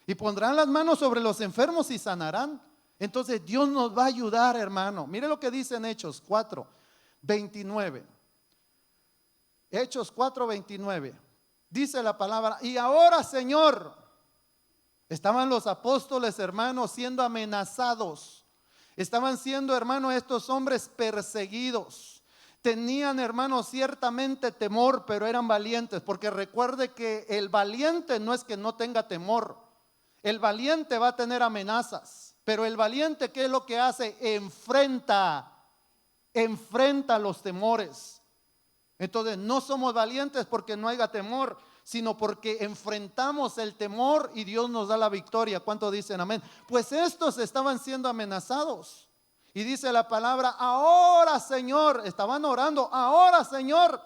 Y pondrán las manos sobre los enfermos y sanarán. Entonces Dios nos va a ayudar, hermano. Mire lo que dice en Hechos 4:29. Hechos 4:29. Dice la palabra: y ahora, Señor, estaban los apóstoles, hermanos, siendo amenazados. Estaban siendo, hermano, estos hombres perseguidos. Tenían, hermano, ciertamente temor, pero eran valientes. Porque recuerde que el valiente no es que no tenga temor. El valiente va a tener amenazas. Pero el valiente, ¿qué es lo que hace? Enfrenta los temores. Entonces no somos valientes porque no haya temor, sino porque enfrentamos el temor y Dios nos da la victoria. ¿Cuántos dicen amén? Pues estos estaban siendo amenazados. Y dice la palabra: ahora, Señor, estaban orando: ahora, Señor,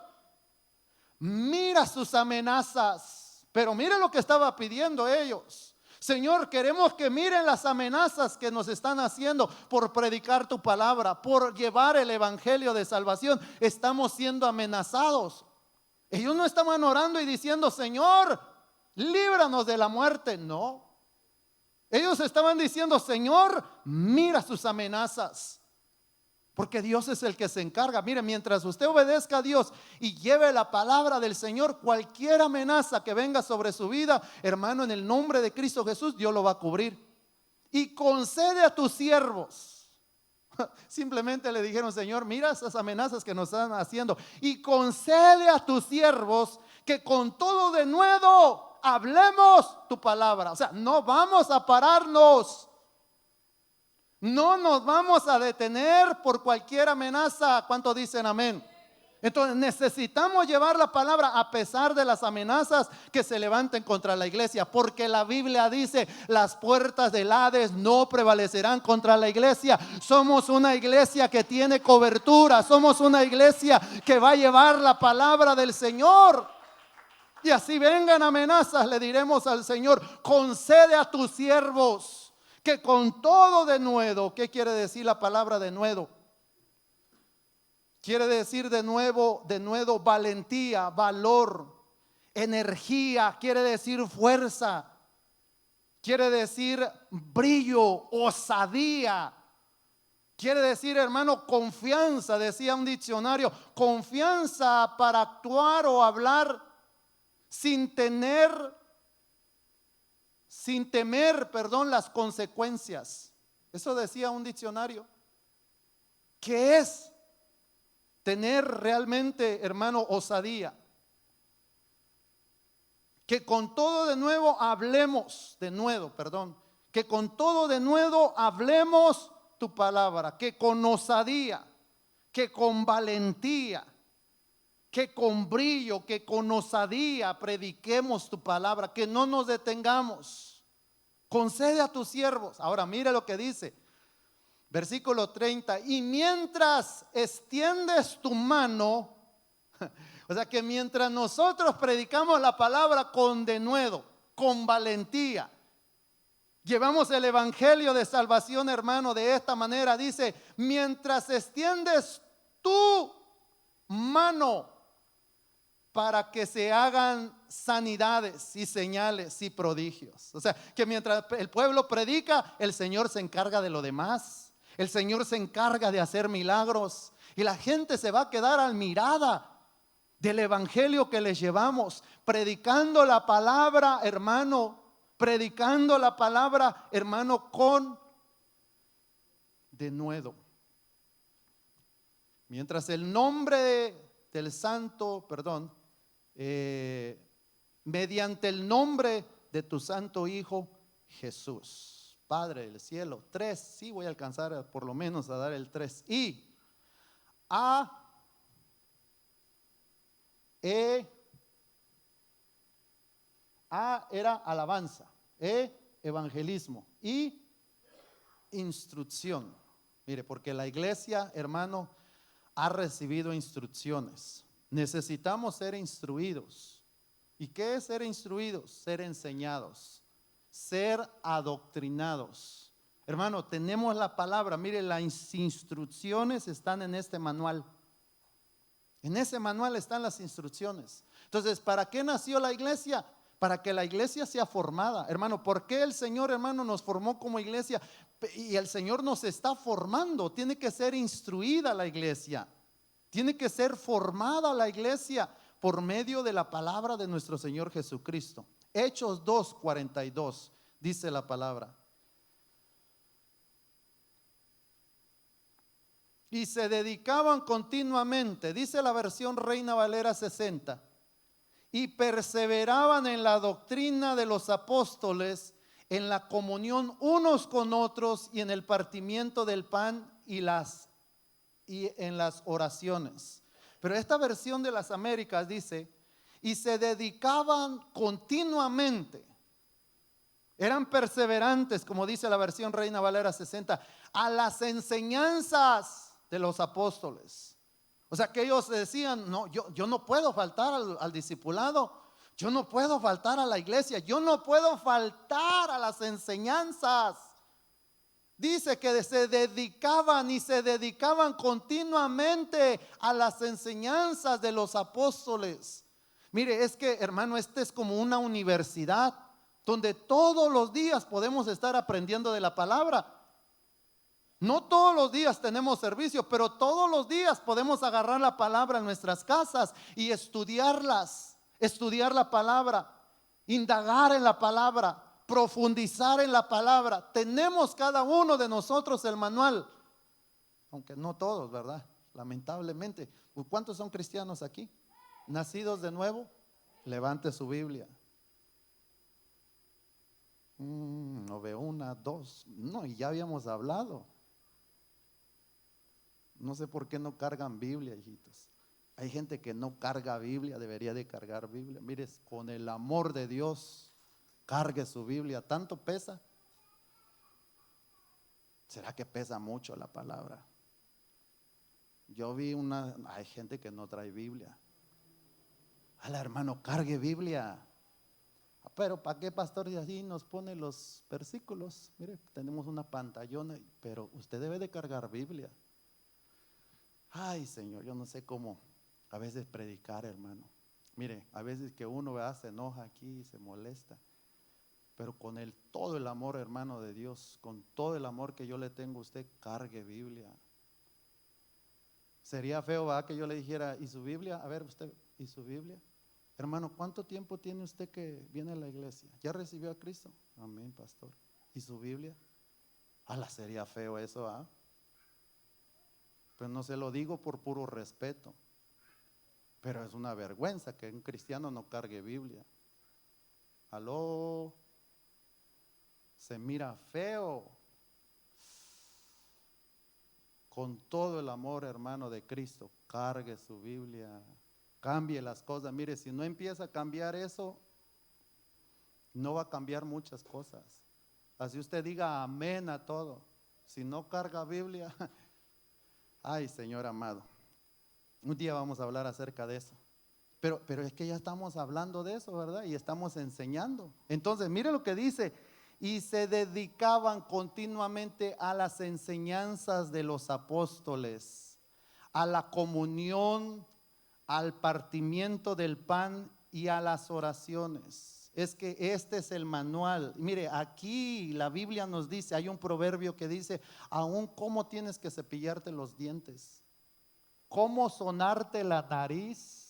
mira sus amenazas. Pero mire lo que estaba pidiendo ellos: Señor, queremos que miren las amenazas que nos están haciendo por predicar tu palabra, por llevar el evangelio de salvación. Estamos siendo amenazados. Ellos no estaban orando y diciendo: Señor, líbranos de la muerte. No. Ellos estaban diciendo: Señor, mira sus amenazas. Porque Dios es el que se encarga. Mire, mientras usted obedezca a Dios y lleve la palabra del Señor, cualquier amenaza que venga sobre su vida, hermano, en el nombre de Cristo Jesús, Dios lo va a cubrir. Y concede a tus siervos. Simplemente le dijeron: Señor, mira esas amenazas que nos están haciendo, y concede a tus siervos que con todo denuedo hablemos tu palabra. O sea, no vamos a pararnos. No nos vamos a detener por cualquier amenaza. ¿Cuántos dicen amén? Entonces necesitamos llevar la palabra a pesar de las amenazas que se levanten contra la iglesia, porque la Biblia dice: las puertas del Hades no prevalecerán contra la iglesia. Somos una iglesia que tiene cobertura, somos una iglesia que va a llevar la palabra del Señor. Y así vengan amenazas, le diremos al Señor: concede a tus siervos que con todo denuedo. ¿Qué quiere decir la palabra denuedo? Quiere decir denuedo, valentía, valor, energía. Quiere decir fuerza. Quiere decir brillo, osadía. Quiere decir, hermano, confianza. Decía un diccionario: confianza para actuar o hablar sin temer, las consecuencias. Eso decía un diccionario. ¿Qué es tener realmente, hermano, osadía? Que con todo denuedo hablemos, que con todo denuedo hablemos tu palabra, que con osadía, que con valentía, que con brillo, que con osadía prediquemos tu palabra, que no nos detengamos. Concede a tus siervos. Ahora mire lo que dice, versículo 30: y mientras extiendes tu mano, o sea que mientras nosotros predicamos la palabra con denuedo, con valentía, llevamos el evangelio de salvación, hermano, de esta manera. Dice: mientras extiendes tu mano para que se hagan sanidades y señales y prodigios. O sea, que mientras el pueblo predica, el Señor se encarga de lo demás. El Señor se encarga de hacer milagros y la gente se va a quedar admirada del evangelio que les llevamos, predicando la palabra, hermano, predicando la palabra, hermano, con denuedo. Mientras el nombre del santo, mediante el nombre de tu santo Hijo Jesús, Padre del cielo. 3, sí voy a alcanzar por lo menos a dar el 3. Y A, era alabanza, evangelismo y instrucción. Mire, porque la iglesia, hermano, ha recibido instrucciones. Necesitamos ser instruidos. ¿Y qué es ser instruidos? Ser enseñados, ser adoctrinados. Hermano, tenemos la palabra. Mire, las instrucciones están en este manual. En ese manual están las instrucciones. Entonces, ¿para qué nació la iglesia? Para que la iglesia sea formada. Hermano, ¿por qué el Señor, hermano, nos formó como iglesia? Y el Señor nos está formando. Tiene que ser instruida la iglesia. Tiene que ser formada la iglesia por medio de la palabra de nuestro Señor Jesucristo. Hechos 2:42 dice la palabra. Y se dedicaban continuamente, dice la versión Reina Valera 60, y perseveraban en la doctrina de los apóstoles, en la comunión unos con otros y en el partimiento del pan y en las oraciones. Pero esta versión de las Américas dice, y se dedicaban continuamente, eran perseverantes, como dice la versión Reina Valera 60, a las enseñanzas de los apóstoles. O sea que ellos decían, no, yo no puedo faltar al discipulado, yo no puedo faltar a la iglesia, yo no puedo faltar a las enseñanzas. Dice que se dedicaban continuamente a las enseñanzas de los apóstoles. Mire, es que, hermano, este es como una universidad donde todos los días podemos estar aprendiendo de la palabra. No todos los días tenemos servicio, pero todos los días podemos agarrar la palabra en nuestras casas y estudiarlas, estudiar la palabra, indagar en la palabra, profundizar en la palabra. Tenemos cada uno de nosotros el manual, aunque no todos, ¿verdad? Lamentablemente. ¿Cuántos son cristianos aquí? ¿Nacidos de nuevo? Levante su Biblia. No veo 1, 2, no, y ya habíamos hablado. No sé por qué no cargan Biblia, hijitos. Hay gente que no carga Biblia, debería de cargar Biblia. Mire, con el amor de Dios, cargue su Biblia. ¿Tanto pesa? ¿Será que pesa mucho la palabra? Yo vi hay gente que no trae Biblia. Ala, hermano, cargue Biblia. Pero ¿para qué, pastor? Y así nos pone los versículos. Mire, tenemos una pantallona, pero usted debe de cargar Biblia. Ay, Señor, yo no sé cómo a veces predicar, hermano. Mire, a veces que uno se enoja aquí y se molesta, pero con todo el amor, hermano, de Dios, con todo el amor que yo le tengo a usted, cargue Biblia. Sería feo, ¿verdad?, que yo le dijera, ¿y su Biblia? A ver, usted, ¿y su Biblia? Hermano, ¿cuánto tiempo tiene usted que viene a la iglesia? ¿Ya recibió a Cristo? Amén, pastor. ¿Y su Biblia? Ala, sería feo eso, ¿ah? Pues no se lo digo por puro respeto, pero es una vergüenza que un cristiano no cargue Biblia. Aló, se mira feo. Con todo el amor, hermano, de Cristo, cargue su Biblia, cambie las cosas. Mire, si no empieza a cambiar eso, no va a cambiar muchas cosas. Así usted diga amén a todo. Si no carga Biblia, ay, Señor amado, un día vamos a hablar acerca de eso. Pero es que ya estamos hablando de eso, ¿verdad? Y estamos enseñando. Entonces, mire lo que dice. Y se dedicaban continuamente a las enseñanzas de los apóstoles, a la comunión, al partimiento del pan y a las oraciones. es que este es el manual. Mire, aquí la Biblia nos dice, hay un proverbio que dice, aún cómo tienes que cepillarte los dientes, cómo sonarte la nariz.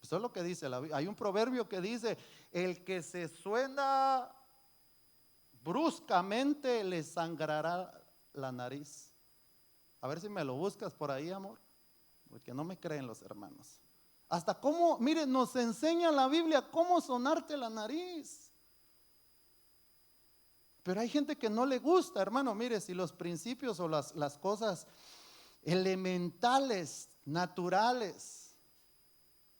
Eso es lo que dice la Biblia. Hay un proverbio que dice, el que se suena bruscamente le sangrará la nariz. A ver si me lo buscas por ahí, amor, porque no me creen los hermanos. Hasta cómo, mire, nos enseña la Biblia cómo sonarte la nariz. Pero hay gente que no le gusta, hermano. Mire, si los principios o las cosas elementales, naturales,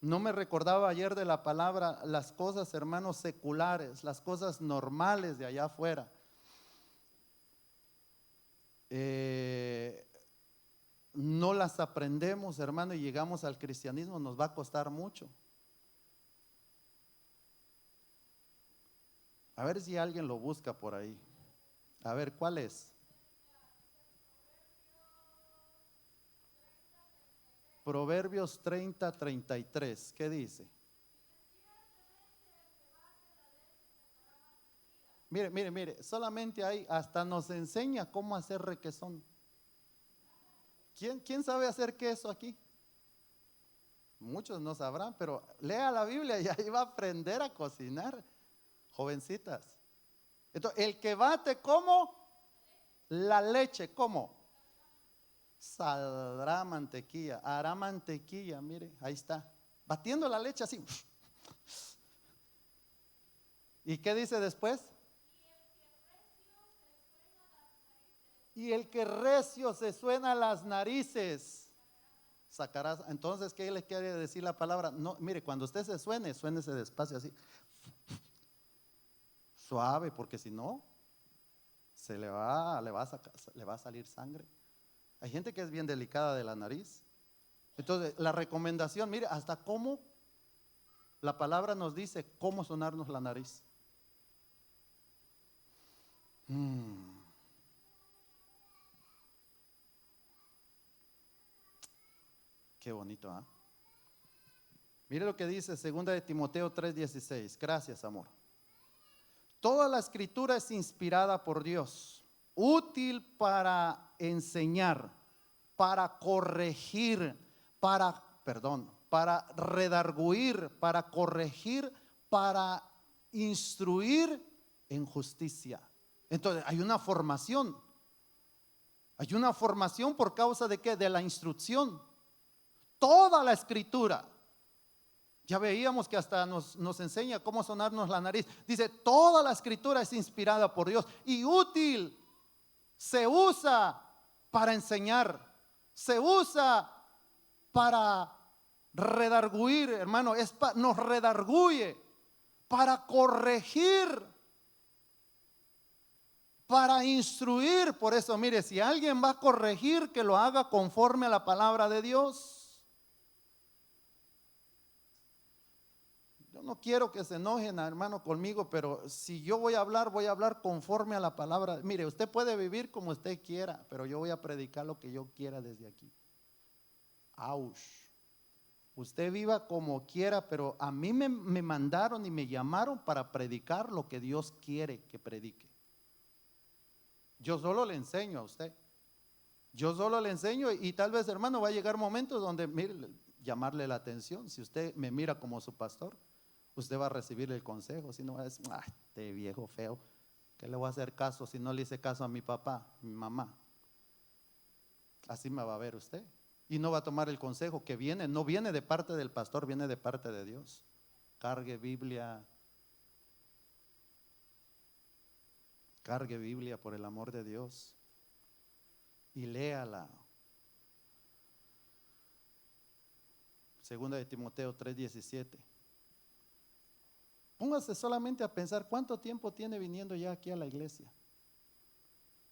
no me recordaba ayer de la palabra, las cosas, hermanos, seculares, las cosas normales de allá afuera. No las aprendemos, hermano, y llegamos al cristianismo, nos va a costar mucho. A ver si alguien lo busca por ahí. A ver, ¿cuál es? Proverbios 30:33. ¿Qué dice? Mire, mire, mire, solamente ahí hasta nos enseña cómo hacer requesón. ¿Quién sabe hacer queso aquí? Muchos no sabrán, pero lea la Biblia y ahí va a aprender a cocinar, jovencitas. Entonces, el que bate, ¿cómo? La leche, ¿cómo? Saldrá mantequilla, hará mantequilla, mire, ahí está. Batiendo la leche así. ¿Y qué dice después? Y el que recio se suena las narices, sacarás. Entonces, ¿qué le quiere decir la palabra? No, mire, cuando usted se suene, suénese despacio así. Suave, porque si no, le va a salir sangre. Hay gente que es bien delicada de la nariz. Entonces, la recomendación, mire, hasta cómo la palabra nos dice cómo sonarnos la nariz. Qué bonito, ¿ah? Mire lo que dice 2 de Timoteo 3:16. Gracias, amor. Toda la escritura es inspirada por Dios, útil para enseñar, para corregir, para redarguir, para corregir, para instruir en justicia. Entonces, hay una formación. Hay una formación por causa de ¿qué? De la instrucción. Toda la escritura. Ya veíamos que hasta nos enseña cómo sonarnos la nariz. Dice, toda la escritura es inspirada por Dios y útil. Se usa para enseñar. Se usa para redarguir, hermano. Nos redarguye. Para corregir. Para instruir. Por eso, mire, si alguien va a corregir, que lo haga conforme a la palabra de Dios. No quiero que se enojen, hermano, conmigo, pero si yo voy a hablar conforme a la palabra. Mire, usted puede vivir como usted quiera, pero yo voy a predicar lo que yo quiera desde aquí. Aush. Usted viva como quiera, pero a mí me mandaron y me llamaron para predicar lo que Dios quiere que predique. Yo solo le enseño a usted. Yo solo le enseño y tal vez, hermano, va a llegar momentos donde, mire, llamarle la atención. Si usted me mira como su pastor, usted va a recibir el consejo. Si no va a decir, este viejo feo, ¿qué le voy a hacer caso si no le hice caso a mi papá, mi mamá? Así me va a ver usted. Y no va a tomar el consejo que viene, no viene de parte del pastor, viene de parte de Dios. Cargue Biblia por el amor de Dios y léala. 2 de Timoteo 3:17. Póngase solamente a pensar cuánto tiempo tiene viniendo ya aquí a la iglesia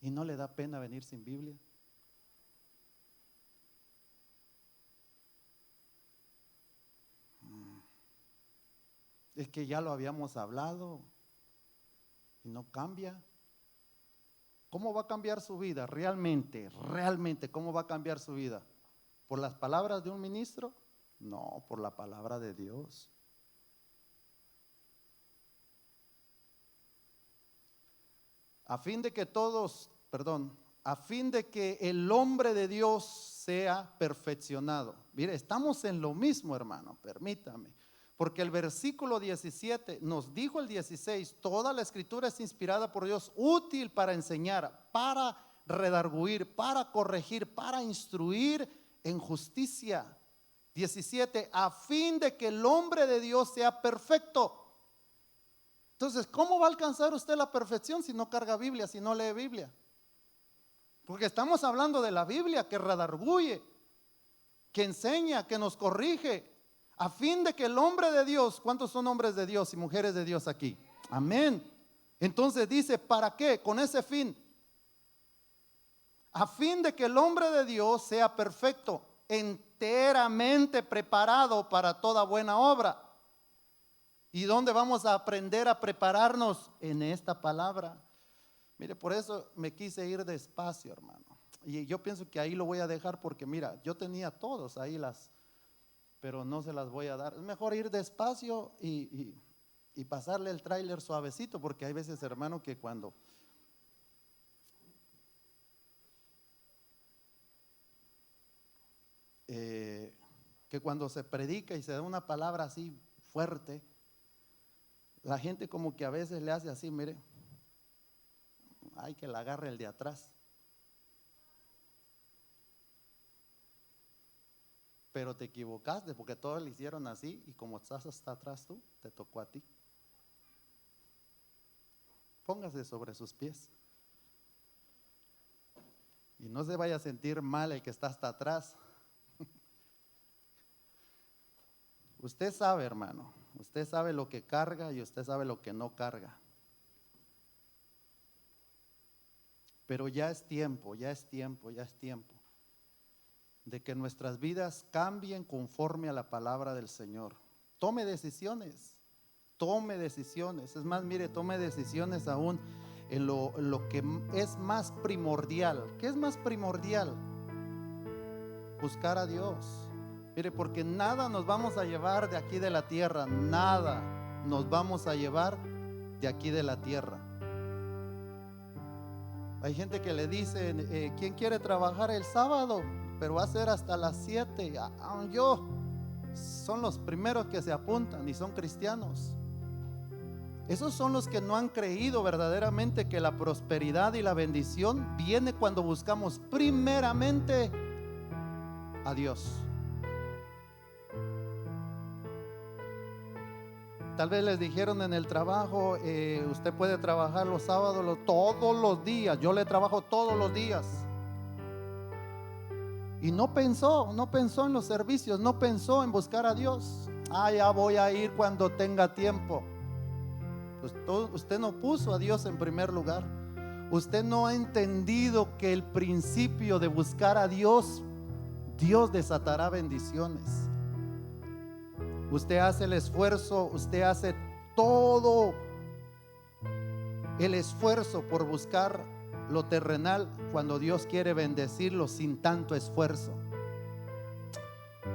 y no le da pena venir sin Biblia. Es que ya lo habíamos hablado y no cambia. ¿Cómo va a cambiar su vida? Realmente, ¿cómo va a cambiar su vida? ¿Por las palabras de un ministro? No, por la palabra de Dios. a fin de que a fin de que el hombre de Dios sea perfeccionado. Mire, estamos en lo mismo, hermano, permítame. Porque el versículo 17 nos dijo el 16, toda la escritura es inspirada por Dios, útil para enseñar, para redarguir, para corregir, para instruir en justicia. 17, a fin de que el hombre de Dios sea perfecto. Entonces, ¿cómo va a alcanzar usted la perfección si no carga Biblia, si no lee Biblia? Porque estamos hablando de la Biblia que redarguye, que enseña, que nos corrige, a fin de que el hombre de Dios, ¿cuántos son hombres de Dios y mujeres de Dios aquí? Amén. Entonces dice, ¿para qué? Con ese fin. A fin de que el hombre de Dios sea perfecto, enteramente preparado para toda buena obra. ¿Y dónde vamos a aprender a prepararnos? En esta palabra. Mire, por eso me quise ir despacio, hermano. Y yo pienso que ahí lo voy a dejar porque mira, yo tenía todos ahí pero no se las voy a dar. Es mejor ir despacio y pasarle el tráiler suavecito, porque hay veces, hermano, que cuando se predica y se da una palabra así fuerte, la gente como que a veces le hace así, mire, hay que la agarre el de atrás. Pero te equivocaste porque todos le hicieron así y como estás hasta atrás tú, te tocó a ti. Póngase sobre sus pies. Y no se vaya a sentir mal el que está hasta atrás. Usted sabe, hermano, usted sabe lo que carga y usted sabe lo que no carga. Pero ya es tiempo de que nuestras vidas cambien conforme a la palabra del Señor. Tome decisiones. Es más, mire, tome decisiones aún en lo que es más primordial. ¿Qué es más primordial? Buscar a Dios. Mire, porque nada nos vamos a llevar de aquí de la tierra, nada nos vamos a llevar de aquí de la tierra. Hay gente que le dice, ¿quién quiere trabajar el sábado? Pero va a ser hasta las 7. Son los primeros que se apuntan y son cristianos. Esos son los que no han creído verdaderamente que la prosperidad y la bendición viene cuando buscamos primeramente a Dios. Tal vez les dijeron en el trabajo, usted puede trabajar los sábados todos los días. Yo le trabajo todos los días. Y no pensó en los servicios, no pensó en buscar a Dios. Ya voy a ir cuando tenga tiempo. Pues usted no puso a Dios en primer lugar. Usted no ha entendido que el principio de buscar a Dios, Dios desatará bendiciones. Usted hace el esfuerzo, usted hace todo el esfuerzo por buscar lo terrenal cuando Dios quiere bendecirlo sin tanto esfuerzo.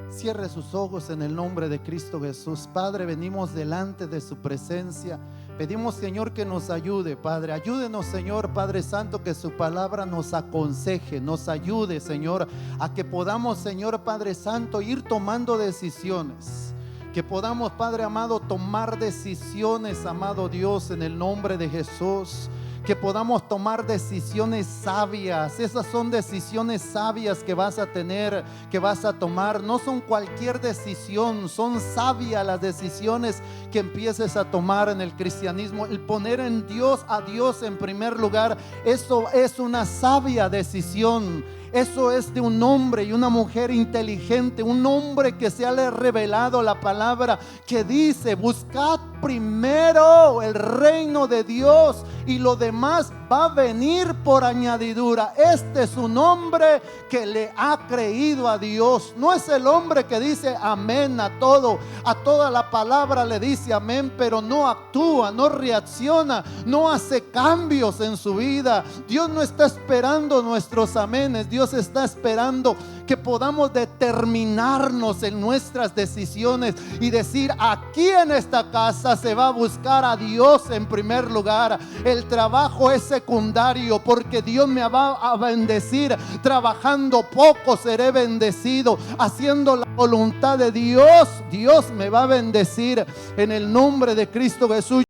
Cierre sus ojos en el nombre de Cristo Jesús. Padre, venimos delante de su presencia. Pedimos, Señor, que nos ayude, Padre. Ayúdenos, Señor, Padre Santo, que su palabra nos aconseje, nos ayude, Señor, a que podamos, Señor, Padre Santo, ir tomando decisiones. Que podamos, Padre amado, tomar decisiones, amado Dios, en el nombre de Jesús. Que podamos tomar decisiones sabias. Esas son decisiones sabias que vas a tener, que vas a tomar. No son cualquier decisión, son sabias las decisiones que empieces a tomar en el cristianismo. El poner a Dios en primer lugar, eso es una sabia decisión. Eso es de un hombre y una mujer inteligente, un hombre que se ha revelado la palabra que dice: buscad primero el reino de Dios y lo demás va a venir por añadidura. Este es un hombre que le ha creído a Dios. No es el hombre que dice amén a todo, a toda la palabra le dice amén, pero no actúa, no reacciona, no hace cambios en su vida. Dios no está esperando nuestros amenes. Dios Dios está esperando que podamos determinarnos en nuestras decisiones y decir: aquí en esta casa se va a buscar a Dios en primer lugar. El trabajo es secundario, porque Dios me va a bendecir. Trabajando poco seré bendecido. Haciendo la voluntad de Dios, Dios me va a bendecir en el nombre de Cristo Jesús.